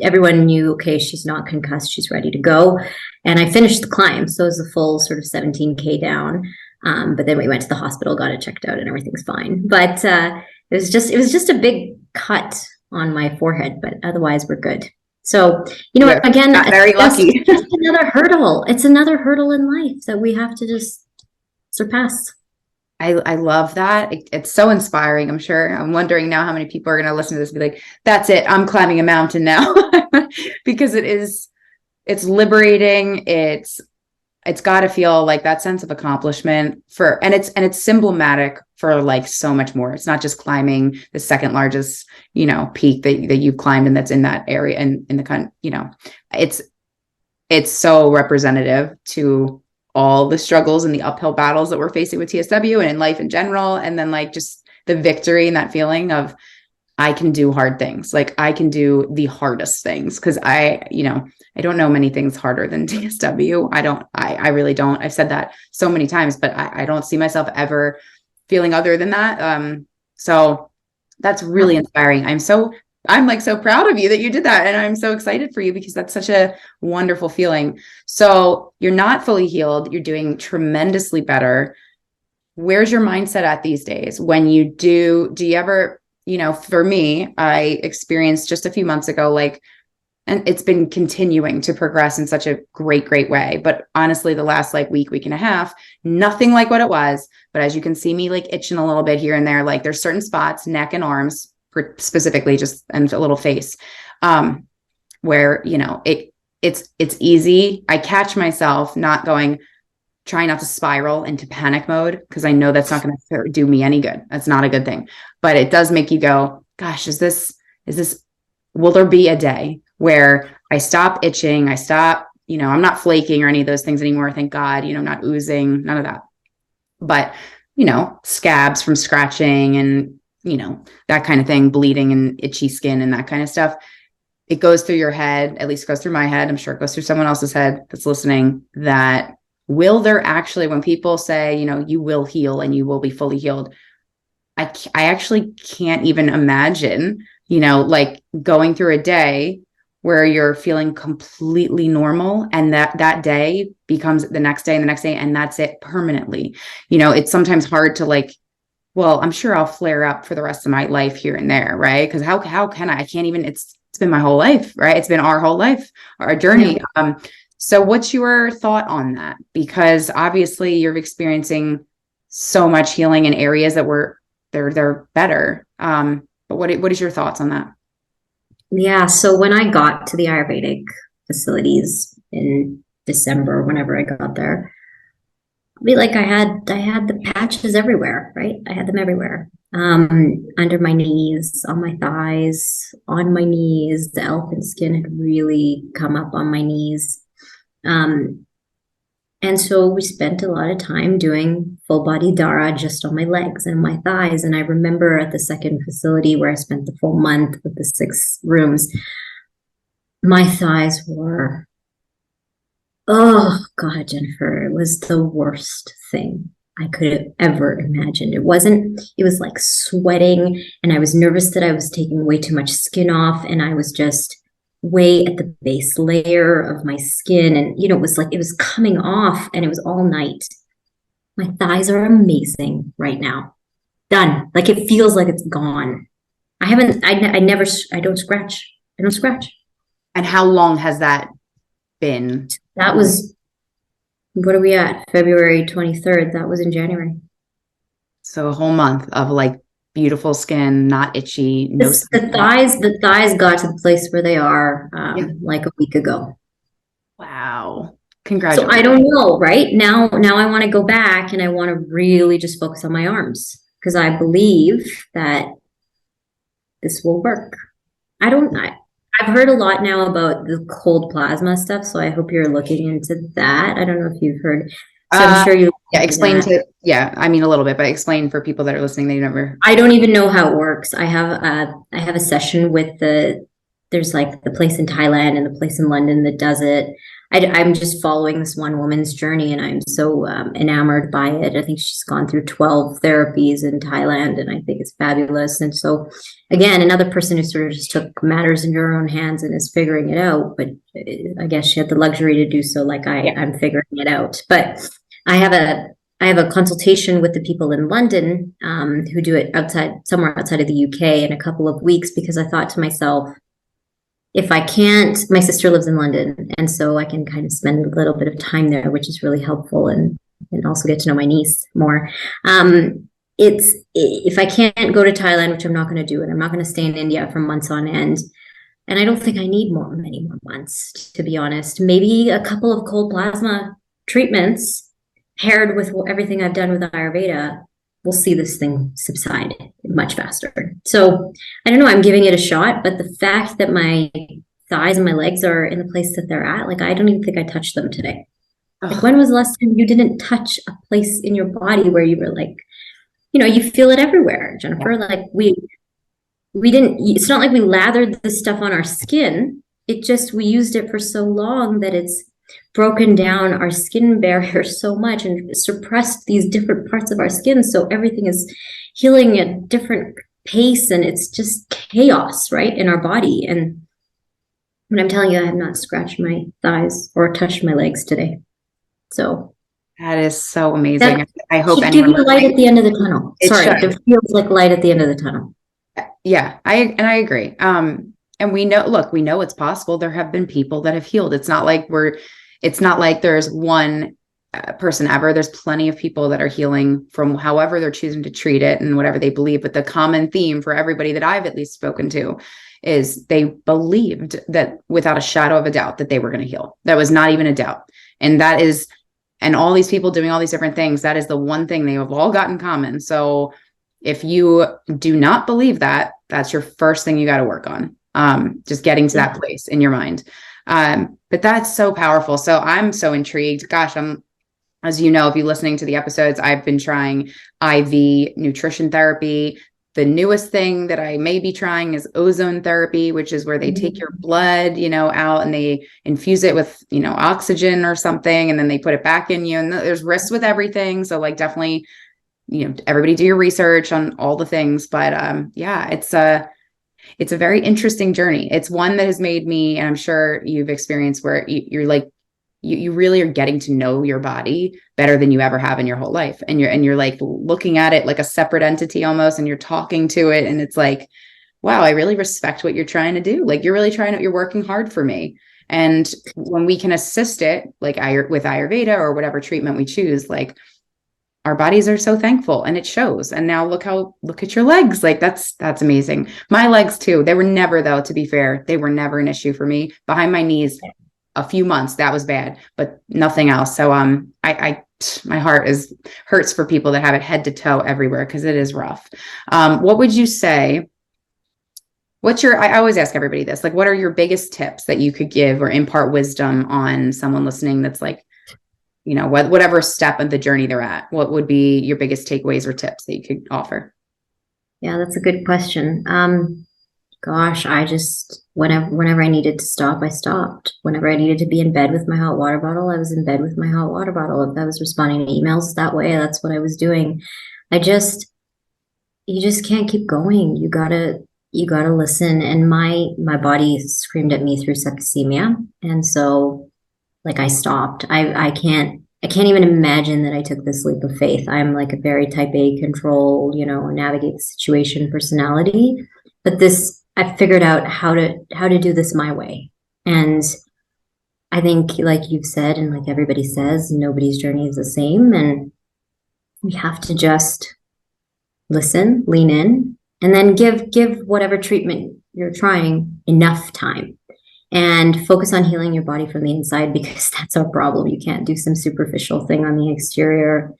Everyone knew, okay, she's not concussed, she's ready to go. And I finished the climb. So it was a full sort of 17K down. But then we went to the hospital, got it checked out, and everything's fine. But it was just a big cut on my forehead, but otherwise we're good. So, again, very lucky. It's just another hurdle. It's another hurdle in life that we have to just surpass. I love that. It's so inspiring. I'm wondering now how many people are going to listen to this and be like, that's it. I'm climbing a mountain now. Because it's liberating. It's got to feel like that sense of accomplishment and it's symptomatic for like so much more. It's not just climbing the second largest, peak that you've climbed and that's in that area and in the country, it's so representative to all the struggles and the uphill battles that we're facing with TSW and in life in general. And then like just the victory and that feeling of I can do hard things. Like I can do the hardest things. Cause I don't know many things harder than TSW. I really don't. I've said that so many times, but I don't see myself ever feeling other than that. So that's really inspiring. I'm like so proud of you that you did that. And I'm so excited for you because that's such a wonderful feeling. So you're not fully healed. You're doing tremendously better. Where's your mindset at these days? When you do you ever, for me, I experienced just a few months ago, and it's been continuing to progress in such a great, great way. But honestly, the last week and a half, nothing like what it was. But as you can see me itching a little bit here and there, there's certain spots, neck and arms, specifically and a little face, where, it's easy. I catch myself trying not to spiral into panic mode because I know that's not going to do me any good. That's not a good thing, but it does make you go, gosh, will there be a day where I stop itching? I'm not flaking or any of those things anymore. Thank God, not oozing, none of that, but, scabs from scratching and, that kind of thing, bleeding and itchy skin and that kind of stuff. It goes through your head, at least goes through my head. I'm sure it goes through someone else's head that's listening, that will there actually, when people say, you will heal and you will be fully healed, I actually can't even imagine, going through a day where you're feeling completely normal and that day becomes the next day and the next day, and that's it permanently. It's sometimes hard to well, I'm sure I'll flare up for the rest of my life here and there, right? Because how can I can't even, it's been my whole life, right? It's been our whole life, our journey. Yeah. So what's your thought on that? Because obviously you're experiencing so much healing in areas that they're better. But what is your thoughts on that? Yeah. So when I got to the Ayurvedic facilities in December, whenever I got there, I had the patches everywhere, right? I had them everywhere. Under my knees, on my thighs, on my knees. The elephant skin had really come up on my knees. And so we spent a lot of time doing full body Dara just on my legs and my thighs. And I remember at the second facility where I spent the full month with the 6 rooms, my thighs were, oh God, Jennifer, it was the worst thing I could have ever imagined. It was like sweating, and I was nervous that I was taking way too much skin off, and I was just way at the base layer of my skin, and it was coming off, and it was all night. My thighs are amazing right now. Done. It feels like it's gone. I don't scratch. And how long has that been? That was, what are we at? February 23rd. That was in January. So a whole month of beautiful skin, not itchy, no the thighs got to the place where they are like a week ago. Wow. So Congratulations. I don't know, right? Now I want to go back and I want to really just focus on my arms because I believe that this will work. I've heard a lot now about the cold plasma stuff, so I hope you're looking into that. I don't know if you've heard. So I'm sure you. Yeah, explain to. Yeah, I mean a little bit, but explain for people that are listening. They never. I don't even know how it works. I have a session with there's like the place in Thailand and the place in London that does it. I'm just following this one woman's journey and I'm so enamored by it. I think she's gone through 12 therapies in Thailand and I think it's fabulous. And so again, another person who sort of just took matters into her own hands and is figuring it out. But I guess she had the luxury to do so like I'm figuring it out. But I have a consultation with the people in London who do it somewhere outside of the UK in a couple of weeks because I thought to myself, if I can't, my sister lives in London, and so I can kind of spend a little bit of time there, which is really helpful, and also get to know my niece more. It's if I can't go to Thailand, which I'm not going to do, and I'm not going to stay in India for months on end, and I don't think I need many more months, to be honest. Maybe a couple of cold plasma treatments paired with everything I've done with Ayurveda, we'll see this thing subside much faster. So I don't know, I'm giving it a shot, but the fact that my thighs and my legs are in the place that they're at, like I don't even think I touched them today. Like when was the last time you didn't touch a place in your body where you were like, you feel it everywhere, Jennifer. Yeah. Like we didn't, it's not like we lathered the stuff on our skin. It just, we used it for so long that it's broken down our skin barrier so much and suppressed these different parts of our skin. So everything is healing at a different pace and it's just chaos, right, in our body. And when I'm telling you, I have not scratched my thighs or touched my legs today. So that is so amazing. I hope should give you light at the end of the tunnel. It feels like light at the end of the tunnel. Yeah, I agree. And we know it's possible. There have been people that have healed. It's not like there's one person ever. There's plenty of people that are healing from however they're choosing to treat it and whatever they believe. But the common theme for everybody that I've at least spoken to is they believed that without a shadow of a doubt that they were going to heal. That was not even a doubt. And all these people doing all these different things, that is the one thing they have all got in common. So if you do not believe that, that's your first thing you got to work on. Just getting to that place in your mind. But that's so powerful. So I'm so intrigued. Gosh, as you know, if you're listening to the episodes, I've been trying IV nutrition therapy. The newest thing that I may be trying is ozone therapy, which is where they take your blood, out and they infuse it with, oxygen or something, and then they put it back in you. And there's risks with everything. So like definitely, everybody do your research on all the things. But it's a very interesting journey. It's one that has made me, and I'm sure you've experienced where you're like, you really are getting to know your body better than you ever have in your whole life. And you're like looking at it like a separate entity almost, and you're talking to it. And it's like, wow, I really respect what you're trying to do. Like you're really you're working hard for me. And when we can assist it, like with Ayurveda or whatever treatment we choose, like our bodies are so thankful and it shows. And now look at your legs. Like that's amazing. My legs too. They were never, though, to be fair, they were never an issue for me. Behind my knees, a few months, that was bad, but nothing else. So my heart hurts for people that have it head to toe everywhere, because it is rough. What would you say? I always ask everybody this, like, what are your biggest tips that you could give or impart wisdom on someone listening that's like, whatever step of the journey they're at? What would be your biggest takeaways or tips that you could offer? Yeah, that's a good question. Gosh, I just, whenever I needed to stop, I stopped. Whenever I needed to be in bed with my hot water bottle, I was in bed with my hot water bottle. If I was responding to emails that way, that's what I was doing. You just can't keep going. You gotta listen. And my body screamed at me through septicemia. And so like I stopped. I can't even imagine that I took this leap of faith. I'm like a very type A control, navigate the situation personality. But I figured out how to do this my way. And I think, like you've said, and like everybody says, nobody's journey is the same. And we have to just listen, lean in, and then give whatever treatment you're trying enough time, and focus on healing your body from the inside, because that's our problem. You can't do some superficial thing on the exterior.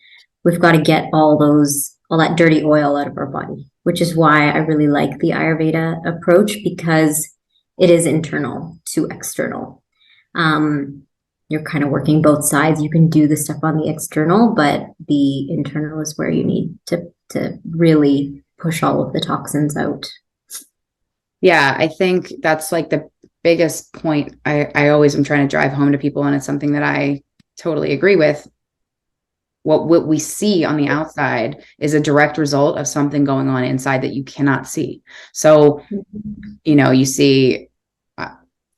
We've got to get all that dirty oil out of our body, which is why I really like the Ayurveda approach, because it is internal to external. You're kind of working both sides. You can do the stuff on the external, but the internal is where you need to really push all of the toxins out. Yeah, I think that's like the biggest point I always am trying to drive home to people. And it's something that I totally agree with. What we see on the outside is a direct result of something going on inside that you cannot see. So, you see,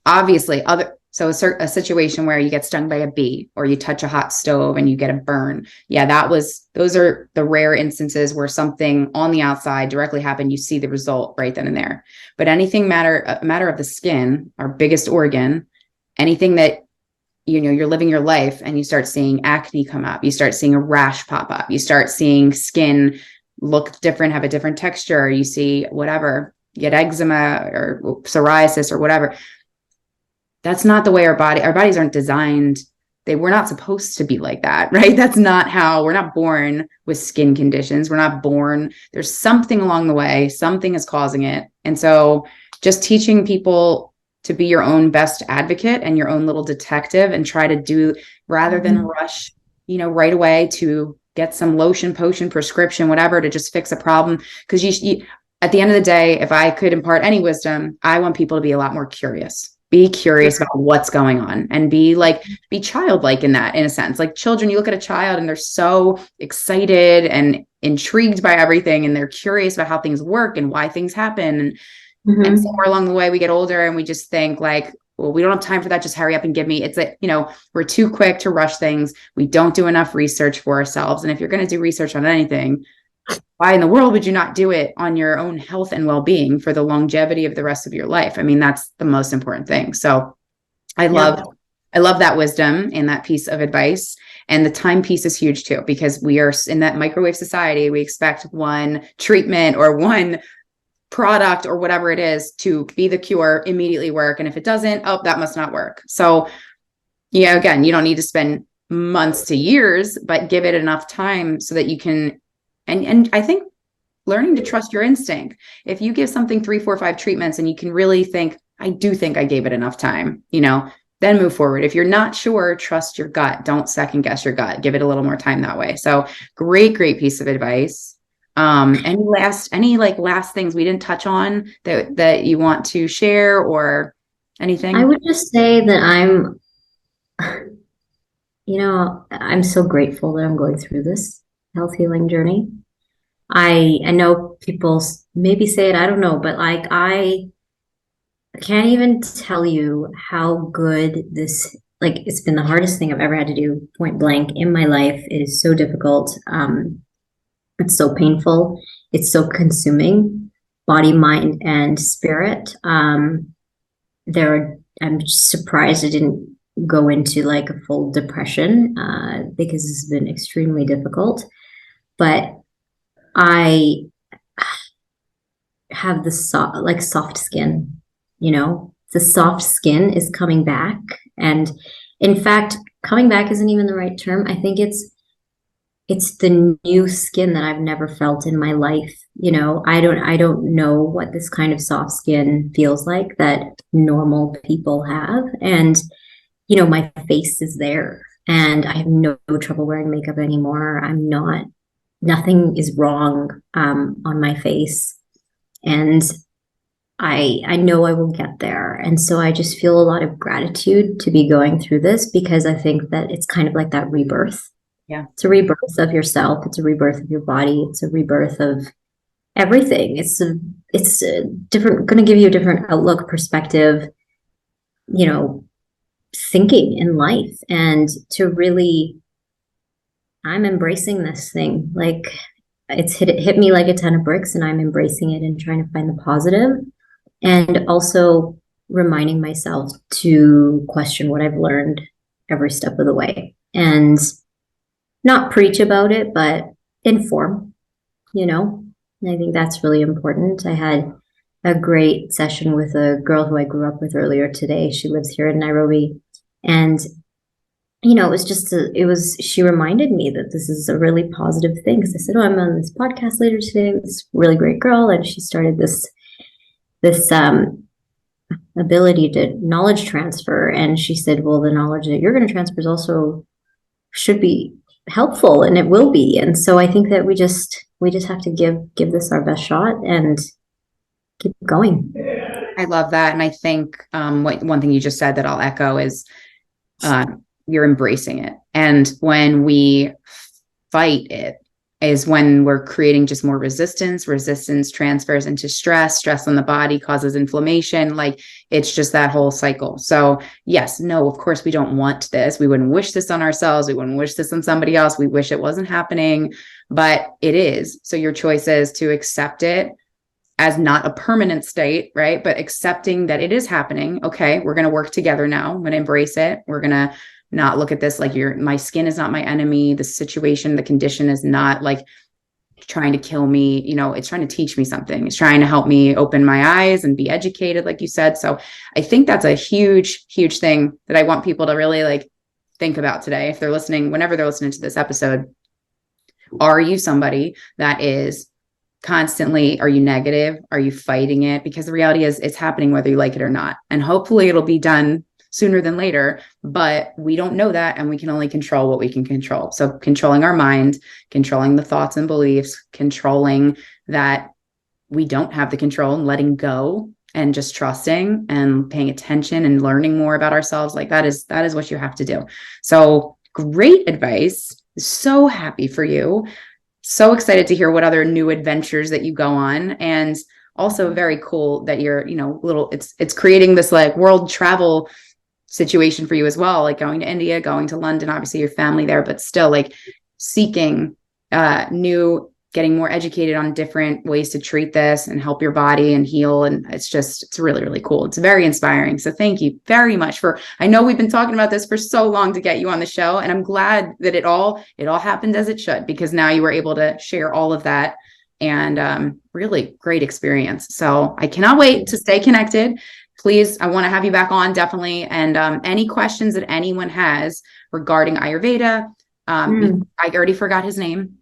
obviously a situation where you get stung by a bee, or you touch a hot stove and you get a burn. Yeah, those are the rare instances where something on the outside directly happened. You see the result right then and there. But anything matter of the skin, our biggest organ, anything that, you're living your life and you start seeing acne come up, you start seeing a rash pop up, you start seeing skin look different, have a different texture, you see whatever, you get eczema or psoriasis or whatever. That's not the way our bodies aren't designed. We're not supposed to be like that, right? That's not how, we're not born with skin conditions. We're not born, there's something along the way, something is causing it. And so just teaching people to be your own best advocate and your own little detective, and try to do, rather than rush, right away to get some lotion, potion, prescription, whatever, to just fix a problem. Because you, at the end of the day, if I could impart any wisdom, I want people to be a lot more curious. Be curious about what's going on, and be childlike in that, in a sense. Like children, you look at a child and they're so excited and intrigued by everything, and they're curious about how things work and why things happen. And somewhere along the way, we get older and we just think like, well, we don't have time for that. Just hurry up and give me. It's like, we're too quick to rush things. We don't do enough research for ourselves. And if you're going to do research on anything, why in the world would you not do it on your own health and well-being for the longevity of the rest of your life? I mean, that's the most important thing. So I love that wisdom and that piece of advice. And the time piece is huge too, because we are in that microwave society. We expect one treatment or one product or whatever it is to be the cure, immediately work. And if it doesn't, that must not work. So, again, you don't need to spend months to years, but give it enough time so that you can, and I think learning to trust your instinct. If you give something 3, 4, 5 treatments and you can really think, I do think I gave it enough time, then move forward. If you're not sure, trust your gut. Don't second guess your gut. Give it a little more time that way. So great piece of advice. Any last things we didn't touch on that you want to share or anything? I would just say that I'm so grateful that I'm going through this health healing journey. I know people maybe say it, I don't know, but I can't even tell you how good this, it's been the hardest thing I've ever had to do, point blank, in my life. It is so difficult. It's so painful. It's so consuming, body, mind, and spirit. I'm surprised I didn't go into a full depression, because it's been extremely difficult. But I have the soft skin, the soft skin is coming back. And in fact, coming back isn't even the right term. I think it's the new skin that I've never felt in my life. I don't know what this kind of soft skin feels like that normal people have. And, my face is there and I have no trouble wearing makeup anymore. Nothing is wrong, on my face. And I know I will get there. And so I just feel a lot of gratitude to be going through this, because I think that it's kind of like that rebirth. Yeah. It's a rebirth of yourself. It's a rebirth of your body. It's a rebirth of everything. It's a different, going to give you a different outlook, perspective, thinking in life. And to really, I'm embracing this thing. It's hit me like a ton of bricks, and I'm embracing it and trying to find the positive, and also reminding myself to question what I've learned every step of the way, and not preach about it, but inform, And I think that's really important. I had a great session with a girl who I grew up with earlier today. She lives here in Nairobi. And, it was she reminded me that this is a really positive thing. Because I said, I'm on this podcast later today with this really great girl. And she started this ability to knowledge transfer. And she said, well, the knowledge that you're going to transfer is also should be helpful, and it will be. And so I think that we just have to give this our best shot and keep going. I love that. And I think one thing you just said that I'll echo is you're embracing it. And when we fight it is when we're creating just more resistance transfers into stress on the body causes inflammation. Like it's just that whole cycle. So yes, no, of course we don't want this. We wouldn't wish this on ourselves. We wouldn't wish this on somebody else. We wish it wasn't happening, but it is. So your choice is to accept it as not a permanent state, right? But accepting that it is happening. Okay, we're going to work together now. I'm going to embrace it. We're going to not look at this like my skin is not my enemy. The situation, the condition is not like trying to kill me. It's trying to teach me something. It's trying to help me open my eyes and be educated, like you said. So I think that's a huge, huge thing that I want people to really like think about today. If they're listening, whenever they're listening to this episode, are you somebody that is constantly, are you negative? Are you fighting it? Because the reality is it's happening whether you like it or not. And hopefully it'll be done sooner than later, but we don't know that. And we can only control what we can control. So controlling our mind, controlling the thoughts and beliefs, controlling that we don't have the control and letting go and just trusting and paying attention and learning more about ourselves. Like that is what you have to do. So great advice. So happy for you. So excited to hear what other new adventures that you go on. And also very cool that you're, it's creating this like world travel situation for you as well, like going to India, going to London, obviously your family there, but still like seeking getting more educated on different ways to treat this and help your body and heal. And it's really, really cool. It's very inspiring. So thank you very much I know we've been talking about this for so long to get you on the show, and I'm glad that it all happened as it should, because now you were able to share all of that, and really great experience. So I cannot wait to stay connected. Please, I want to have you back on, definitely. And any questions that anyone has regarding Ayurveda, I already forgot his name.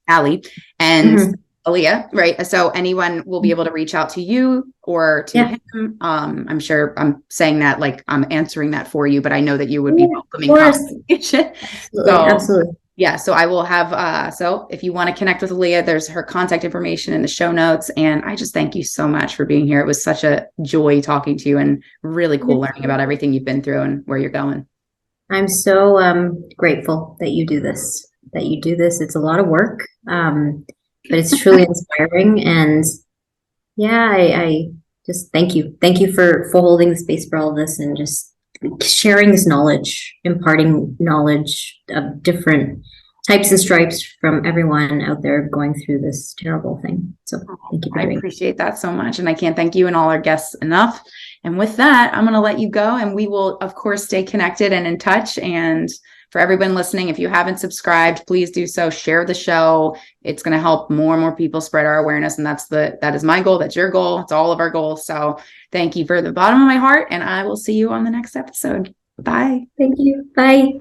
Ali and Alia, right? So anyone will be able to reach out to you or to him. I'm sure I'm saying that like I'm answering that for you, but I know that you would be welcoming conversation. Absolutely. Yeah. So I will have, so if you want to connect with Alia, there's her contact information in the show notes. And I just thank you so much for being here. It was such a joy talking to you, and really cool learning about everything you've been through and where you're going. I'm so grateful that you do this. It's a lot of work, but it's truly inspiring. And yeah, I just thank you. Thank you for holding the space for all of this and just sharing this knowledge, imparting knowledge of different types and stripes from everyone out there going through this terrible thing. So thank you. I appreciate that so much. And I can't thank you and all our guests enough. And with that, I'm going to let you go, and we will, of course, stay connected and in touch. And for everyone listening, if you haven't subscribed, please do so. Share the show. It's going to help more and more people spread our awareness. And that is my goal. That's your goal. It's all of our goals. So thank you for the bottom of my heart. And I will see you on the next episode. Bye. Thank you. Bye.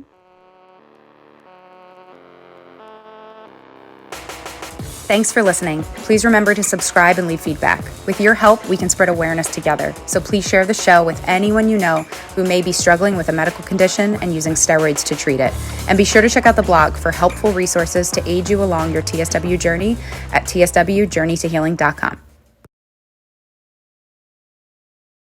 Thanks for listening. Please remember to subscribe and leave feedback. With your help, we can spread awareness together. So please share the show with anyone you know who may be struggling with a medical condition and using steroids to treat it. And be sure to check out the blog for helpful resources to aid you along your TSW journey at tswjourneytohealing.com.